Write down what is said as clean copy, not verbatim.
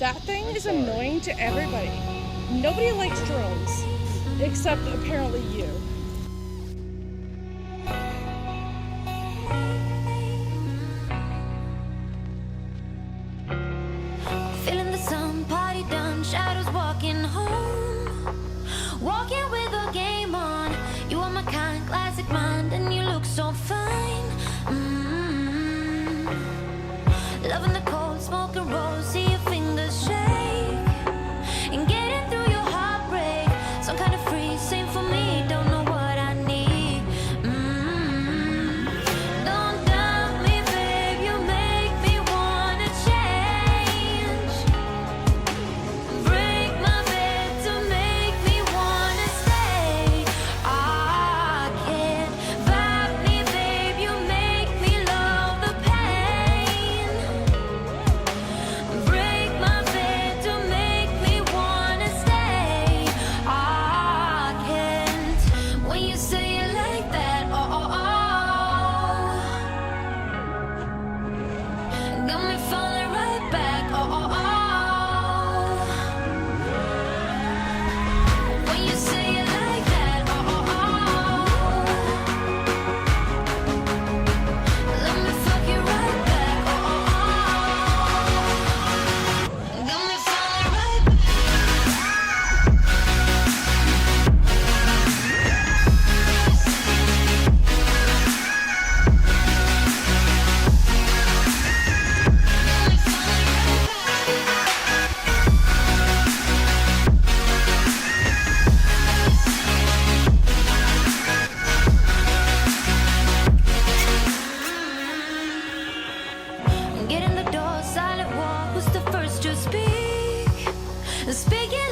That thing is annoying to everybody. Nobody likes drones, except apparently you. Feeling the sun, party done, shadows walking home. Walking with a game on. You are my kind, classic mind, and you look so fine. Loving the cold, smoking rolls, see your fingers shake. And getting through your heartbreak. Some kind of free, same for me, don't know what I need. Don't doubt me, babe, you make me wanna change. Break my bed to make me wanna stay. I can't fight me, babe, you make me love the pain. Break my bed to make me wanna stay. I can't. When you say it like that, got me falling right back, when you say it like that, let me fuck you right back, got me falling right back. Get in the door, silent walk, who's the first to speak? Speaking